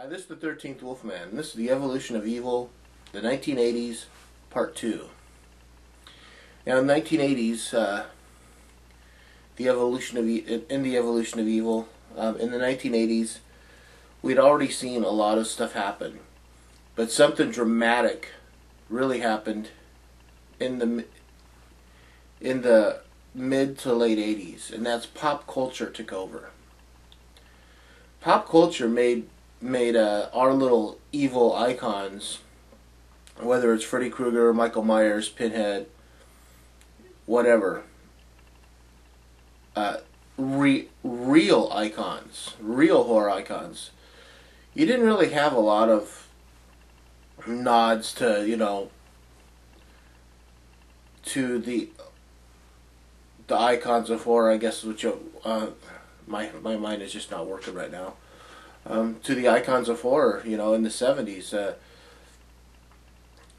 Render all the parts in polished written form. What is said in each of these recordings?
This is the 13th Wolfman. This is the evolution of evil, the 1980s, part 2. Now, in the 1980s, the evolution of in the evolution of evil, in the 1980s, we'd already seen a lot of stuff happen, but something dramatic really happened in the mid to late 80s, and that's pop culture took over. Pop culture made our little evil icons, whether it's Freddy Krueger, Michael Myers, Pinhead, whatever, real icons, real horror icons. You didn't really have a lot of nods to, to the icons of horror, I guess, which my mind is just not working right now. To the icons of horror, in the 70s.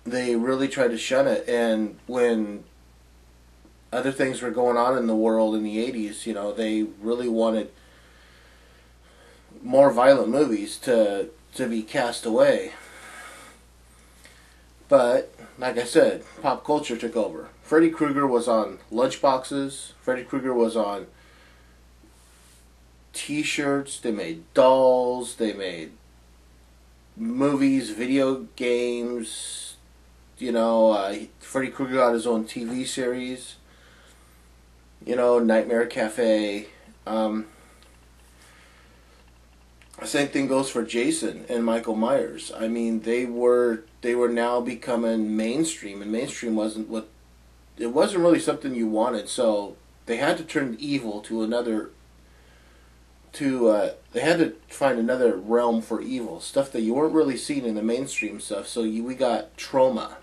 They really tried to shun it, and when other things were going on in the world in the 80s, they really wanted more violent movies to be cast away. But, like I said, pop culture took over. Freddy Krueger was on lunchboxes. Freddy Krueger was on T-shirts. They made dolls. They made movies, video games. Freddy Krueger got his own TV series. Nightmare Cafe. Same thing goes for Jason and Michael Myers. I mean, they were now becoming mainstream, and mainstream wasn't really something you wanted. So they had to turn evil to another. They had to find another realm for evil, stuff that you weren't really seeing in the mainstream stuff. So we got Troma.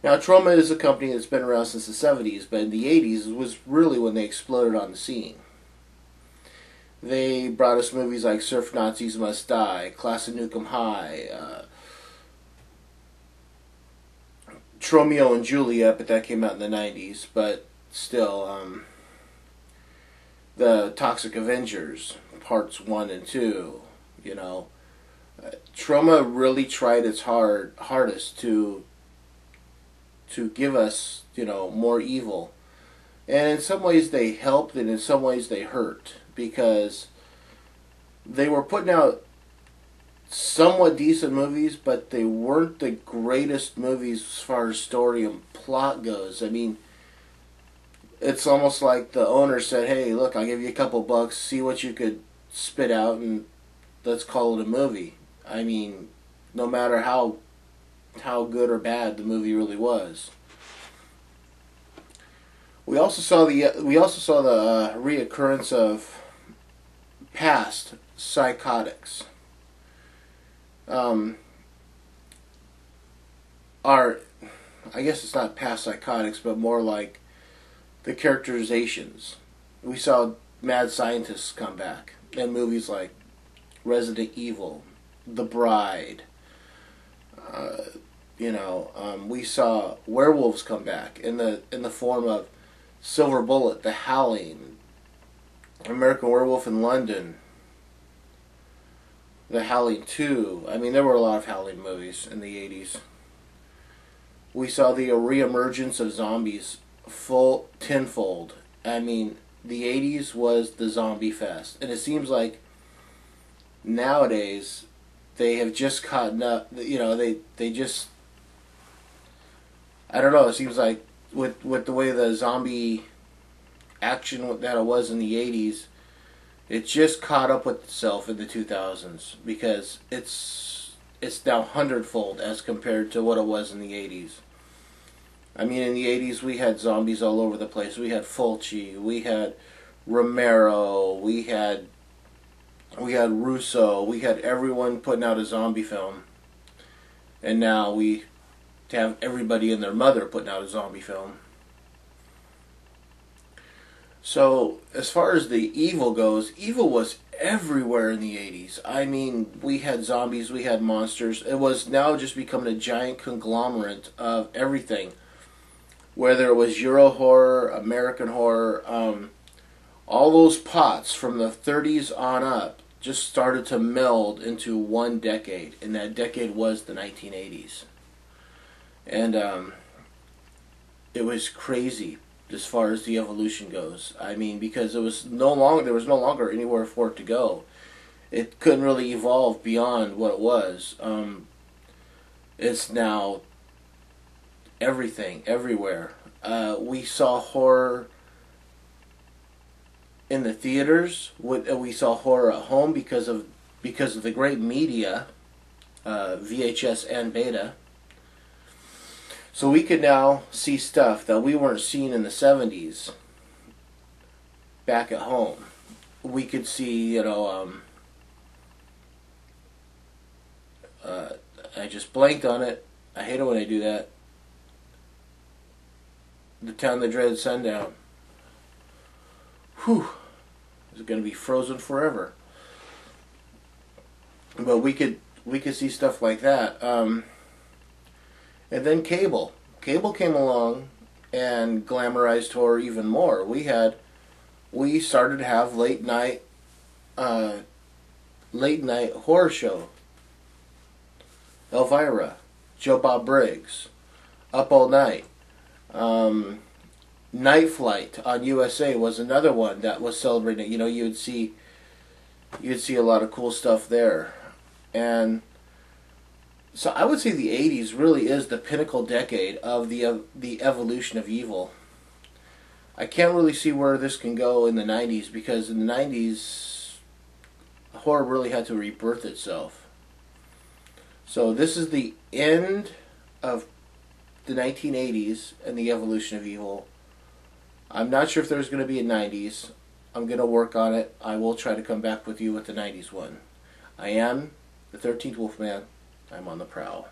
Now, Troma is a company that's been around since the 70s, but in the 80s was really when they exploded on the scene. They brought us movies like Surf Nazis Must Die, Class of Nukem High, Romeo and Juliet, but that came out in the 90s, but still, the Toxic Avengers, parts 1 and 2, Troma really tried its hardest to give us, more evil. And in some ways they helped, and in some ways they hurt, because they were putting out somewhat decent movies, but they weren't the greatest movies as far as story and plot goes. I mean, it's almost like the owner said, hey, look, I'll give you a couple bucks, see what you could spit out, and let's call it a movie. I mean, no matter how good or bad the movie really was. We also saw the reoccurrence of past psychotics. I guess it's not past psychotics, but more like the characterizations. We saw mad scientists come back in movies like Resident Evil, The Bride. We saw werewolves come back in the form of Silver Bullet, The Howling, American Werewolf in London, The Howling 2. I mean, there were a lot of Howling movies in the 80s. We saw the reemergence of zombies full tenfold. I mean, the 80s was the zombie fest, and it seems like nowadays they have just caught up. They just, I don't know. It seems like with the way the zombie action that it was in the 80s, it just caught up with itself in the 2000s, because it's now hundredfold as compared to what it was in the 80s. I mean, in the 80s we had zombies all over the place. We had Fulci, we had Romero, we had Russo, we had everyone putting out a zombie film, and now we have everybody and their mother putting out a zombie film. So, as far as the evil goes, evil was everywhere in the 80s. I mean, we had zombies, we had monsters. It was now just becoming a giant conglomerate of everything. Whether it was Euro horror, American horror, all those pots from the 30s on up just started to meld into one decade, and that decade was the 1980s. And it was crazy as far as the evolution goes. I mean, because there was no longer anywhere for it to go. It couldn't really evolve beyond what it was. It's now everything, everywhere. We saw horror in the theaters. We saw horror at home because of the great media, VHS and beta. So we could now see stuff that we weren't seeing in the 70s back at home. We could see, I just blanked on it. I hate it when I do that. The Town That Dreaded Sundown. Whew. It's going to be frozen forever. But we could see stuff like that. And then cable. Cable came along and glamorized horror even more. We started to have late night horror show. Elvira, Joe Bob Briggs, Up All Night. Night Flight on USA was another one that was celebrating. You'd see a lot of cool stuff there. And so I would say the 80s really is the pinnacle decade of the evolution of evil. I can't really see where this can go in the 90s, because in the 90s, horror really had to rebirth itself. So this is the end of the 1980s and the evolution of evil. I'm not sure if there's going to be a 90s. I'm going to work on it. I will try to come back with you with the 90s one. I am the 13th Wolfman. I'm on the prowl.